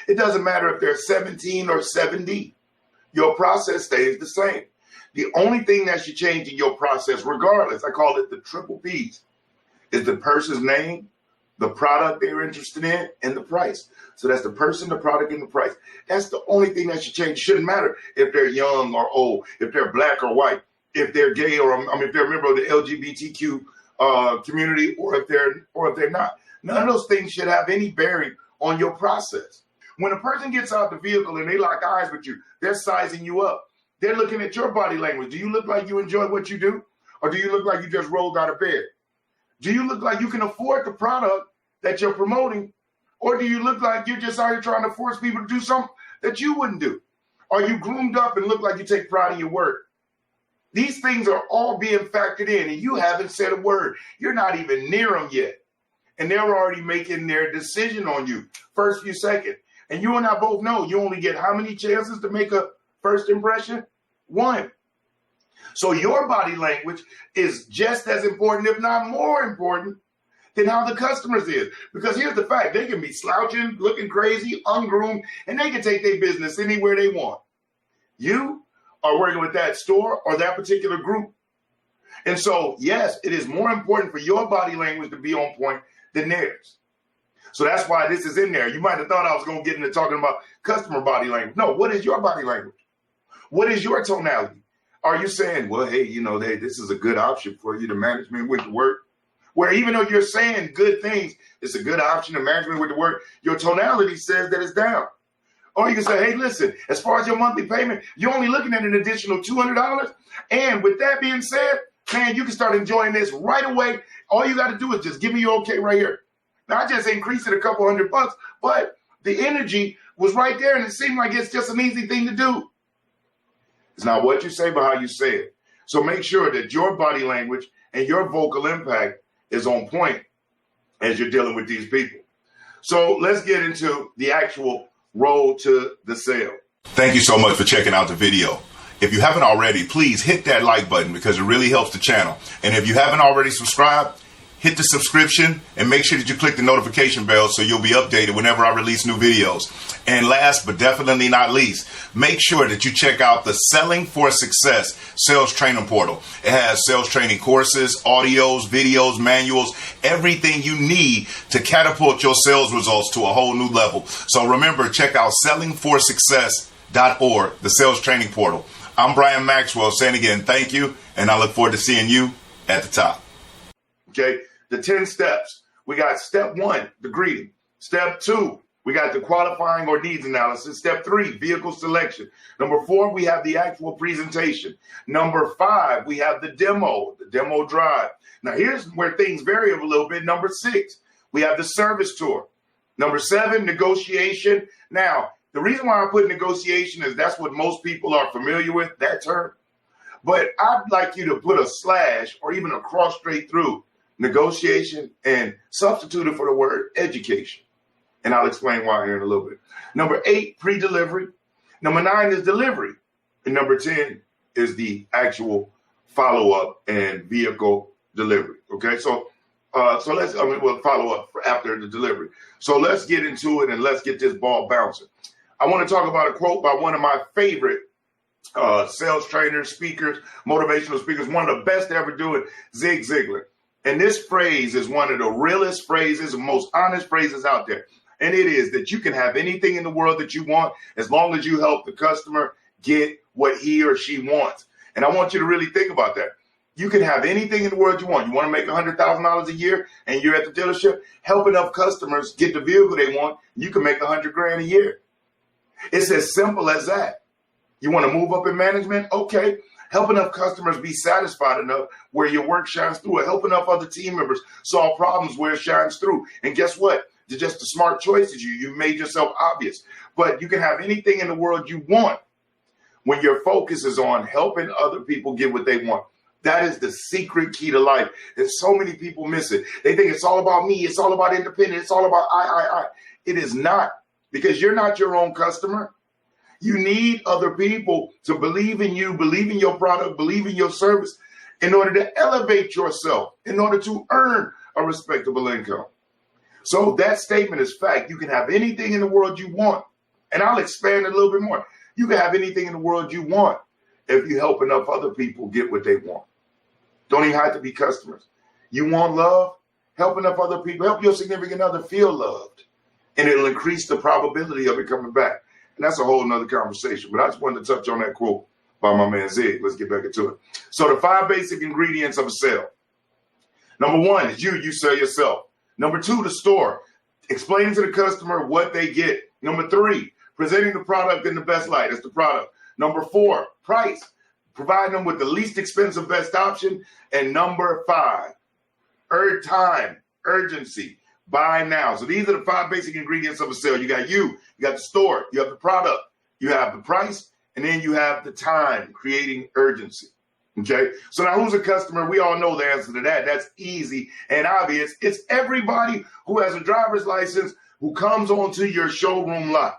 It doesn't matter if they're 17 or 70. Your process stays the same. The only thing that should change in your process, regardless, I call it the triple P's, is the person's name, the product they're interested in, and the price. So that's the person, the product, and the price. That's the only thing that should change. It shouldn't matter if they're young or old, if they're black or white, if they're gay if they're a member of the LGBTQ community, or if they're not. None of those things should have any bearing on your process. When a person gets out the vehicle and they lock eyes with you, they're sizing you up. They're looking at your body language. Do you look like you enjoy what you do? Or do you look like you just rolled out of bed? Do you look like you can afford the product that you're promoting? Or do you look like you're just out here trying to force people to do something that you wouldn't do? Are you groomed up and look like you take pride in your work? These things are all being factored in, and you haven't said a word. You're not even near them yet. And they're already making their decision on you, first few seconds. And you and I both know you only get how many chances to make a first impression? One. So your body language is just as important, if not more important, than how the customer's is. Because here's the fact, they can be slouching, looking crazy, ungroomed, and they can take their business anywhere they want. You are working with that store or that particular group. And so, yes, it is more important for your body language to be on point than theirs. So that's why this is in there. You might have thought I was going to get into talking about customer body language. No, what is your body language? What is your tonality? Are you saying, well, hey, this is a good option for you, the management with the work? Where even though you're saying good things, it's a good option, the management with the work, your tonality says that it's down. Or you can say, hey, listen, as far as your monthly payment, you're only looking at an additional $200. And with that being said, man, you can start enjoying this right away. All you got to do is just give me your okay right here. Now, I just increased it a couple $100, but the energy was right there, and it seemed like it's just an easy thing to do. It's not what you say, but how you say it. So make sure that your body language and your vocal impact is on point as you're dealing with these people. So let's get into the actual road to the sale. Thank you so much for checking out the video. If you haven't already, please hit that like button because it really helps the channel. And if you haven't already subscribed, hit the subscription and make sure that you click the notification bell so you'll be updated whenever I release new videos. And last but definitely not least, make sure that you check out the Selling for Success sales training portal. It has sales training courses, audios, videos, manuals, everything you need to catapult your sales results to a whole new level. So remember, check out sellingforsuccess.org, the sales training portal. I'm Brian Maxwell saying again, thank you, and I look forward to seeing you at the top. Okay, the 10 steps. We got step 1, the greeting. Step 2, we got the qualifying or needs analysis. Step 3, vehicle selection. Number 4, we have the actual presentation. Number 5, we have the demo drive. Now, here's where things vary a little bit. Number 6, we have the service tour. Number 7, negotiation. Now, the reason why I put negotiation is that's what most people are familiar with, that term. But I'd like you to put a slash or even a cross straight through negotiation and substitute it for the word education. And I'll explain why here in a little bit. Number 8, pre-delivery. Number 9 is delivery. And number 10 is the actual follow-up and vehicle delivery. Okay, so we'll follow up after the delivery. So let's get into it and let's get this ball bouncing. I want to talk about a quote by one of my favorite sales trainers, speakers, motivational speakers, one of the best to ever do it, Zig Ziglar. And this phrase is one of the realest phrases and most honest phrases out there. And it is that you can have anything in the world that you want as long as you help the customer get what he or she wants. And I want you to really think about that. You can have anything in the world you want. You want to make $100,000 a year and you're at the dealership, help enough customers get the vehicle they want, you can make $100,000 a year. It's as simple as that. You want to move up in management? Okay. Help enough customers be satisfied enough where your work shines through it. Help enough other team members solve problems where it shines through. And guess what? They're just the smart choices. You made yourself obvious. But you can have anything in the world you want when your focus is on helping other people get what they want. That is the secret key to life. And so many people miss it. They think it's all about me. It's all about independence. It's all about I. It is not, because you're not your own customer. You need other people to believe in you, believe in your product, believe in your service in order to elevate yourself, in order to earn a respectable income. So that statement is fact. You can have anything in the world you want And I'll expand it a little bit more. You can have anything in the world you want if you help enough other people get what they want. Don't even have to be customers. You want love? Help enough other people. Help your significant other feel loved. And it'll increase the probability of it coming back. And that's a whole nother conversation. But I just wanted to touch on that quote by my man Zig. Let's get back into it. So the 5 basic ingredients of a sale. Number 1 is you sell yourself. Number 2, the store. Explaining to the customer what they get. Number 3, presenting the product in the best light. That's the product. Number 4, price. Providing them with the least expensive best option. And number 5, time, urgency, buy now. So these are the 5 basic ingredients of a sale. You got the store, you have the product, you have the price, and then you have the time, creating urgency. Okay, so now who's a customer? We all know the answer to that. That's easy and obvious. It's everybody who has a driver's license who comes onto your showroom lot.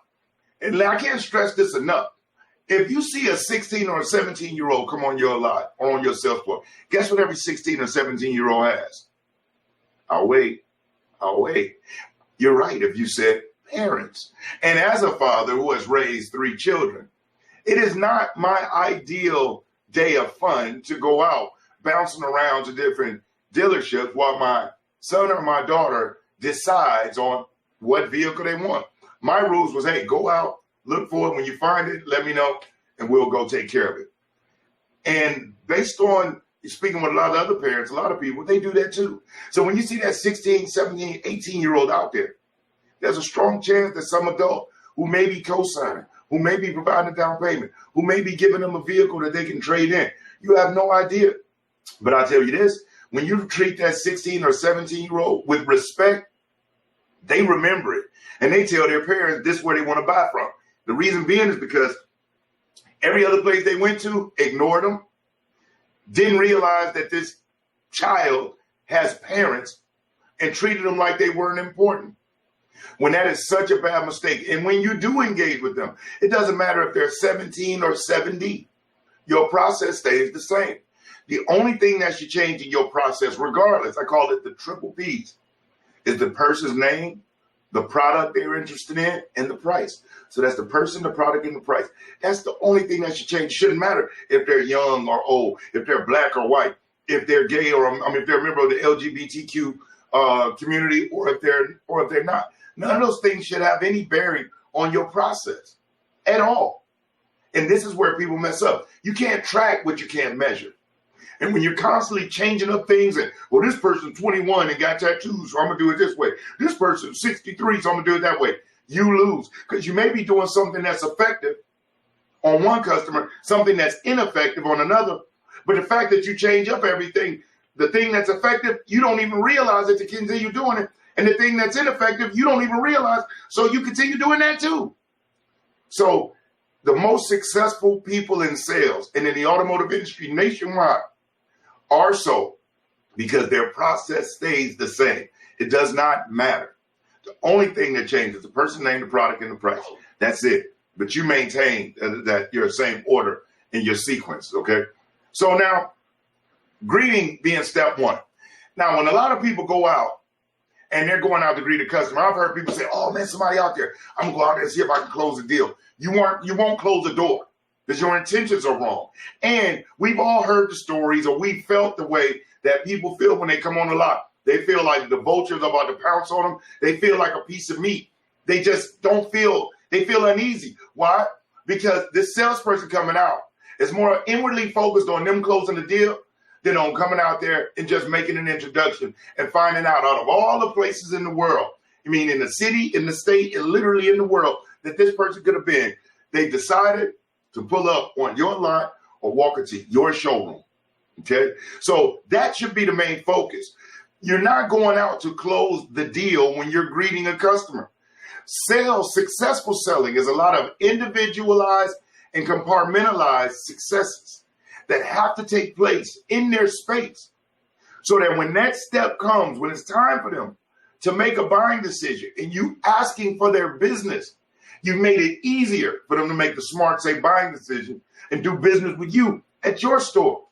And I can't stress this enough. If you see a 16 or a 17-year-old come on your lot or on your sales floor, guess what every 16 or 17-year-old has? I'll wait. You're right if you said parents. And as a father who has raised 3 children, it is not my ideal day of fun to go out bouncing around to different dealerships while my son or my daughter decides on what vehicle they want. My rules was, hey, go out, look for it. When you find it, let me know, and we'll go take care of it. And based on speaking with a lot of other parents, a lot of people, they do that too. So when you see that 16, 17, 18-year-old out there, there's a strong chance that some adult who may be co-signing, who may be providing a down payment, who may be giving them a vehicle that they can trade in. You have no idea. But I'll tell you this, when you treat that 16 or 17-year-old with respect, they remember it. And they tell their parents this is where they want to buy from. The reason being is because every other place they went to ignored them, didn't realize that this child has parents, and treated them like they weren't important. When that is such a bad mistake. And when you do engage with them, it doesn't matter if they're 17 or 70. Your process stays the same. The only thing that should change in your process, regardless, I call it the triple P's, is the person's name, the product they're interested in, and the price. So that's the person, the product, and the price. That's the only thing that should change. It shouldn't matter if they're young or old, if they're black or white, if they're gay or if they're a member of the LGBTQ community, or if they're not. None of those things should have any bearing on your process at all. And this is where people mess up. You can't track what you can't measure. And when you're constantly changing up things and, well, this person's 21 and got tattoos, so I'm going to do it this way. This person's 63, so I'm going to do it that way. You lose because you may be doing something that's effective on one customer, something that's ineffective on another. But the fact that you change up everything, the thing that's effective, you don't even realize it to continue doing it. And the thing that's ineffective, you don't even realize. So you continue doing that too. So the most successful people in sales and in the automotive industry nationwide are so because their process stays the same. It does not matter. The only thing that changes is the person name, the product, and the price. That's it. But you maintain that you're the same order in your sequence, okay? So now, greeting being step 1. Now, when a lot of people go out and they're going out to greet a customer, I've heard people say, oh, man, somebody out there. I'm going to go out there and see if I can close a deal. You won't close the door because your intentions are wrong. And we've all heard the stories, or we felt the way that people feel when they come on the lot. They feel like the vulture's about to pounce on them. They feel like a piece of meat. They just don't feel, they feel uneasy. Why? Because this salesperson coming out is more inwardly focused on them closing the deal than on coming out there and just making an introduction and finding out of all the places in the world, I mean, in the city, in the state, and literally in the world that this person could have been, they decided to pull up on your lot or walk into your showroom, okay? So that should be the main focus. You're not going out to close the deal when you're greeting a customer. Sales, successful selling is a lot of individualized and compartmentalized successes that have to take place in their space so that when that step comes, when it's time for them to make a buying decision and you asking for their business, you've made it easier for them to make the smart, say, buying decision and do business with you at your store.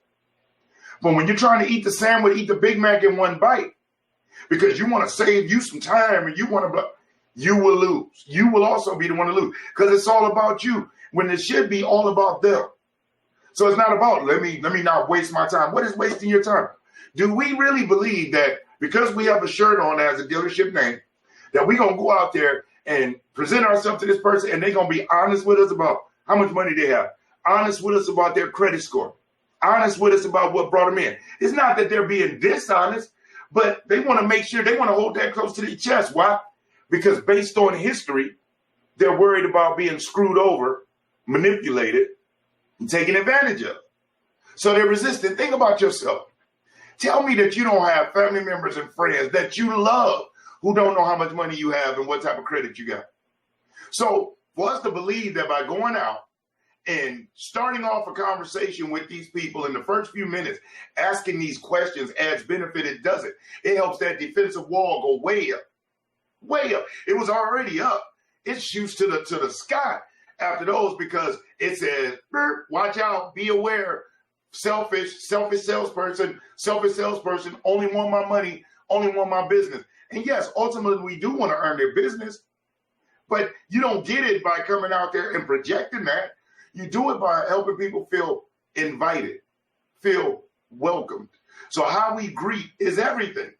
But when you're trying to eat the sandwich, eat the Big Mac in one bite because you want to save you some time and you want to, you will lose. You will also be the one to lose because it's all about you when it should be all about them. So it's not about let me not waste my time. What is wasting your time? Do we really believe that because we have a shirt on that has a dealership name, that we're going to go out there and present ourselves to this person and they're going to be honest with us about how much money they have, honest with us about their credit score, honest with us about what brought them in? It's not that they're being dishonest, but they want to make sure, they want to hold that close to their chest. Why? Because based on history, they're worried about being screwed over, manipulated, and taken advantage of. So they're resistant. Think about yourself. Tell me that you don't have family members and friends that you love who don't know how much money you have and what type of credit you got. So for us to believe that by going out and starting off a conversation with these people in the first few minutes, asking these questions adds benefit, it doesn't. It helps that defensive wall go way up, way up. It was already up. It shoots to the sky after those because it says, watch out, be aware, selfish salesperson, only want my money, only want my business. And yes, ultimately we do want to earn their business, but you don't get it by coming out there and projecting that. You do it by helping people feel invited, feel welcomed. So how we greet is everything.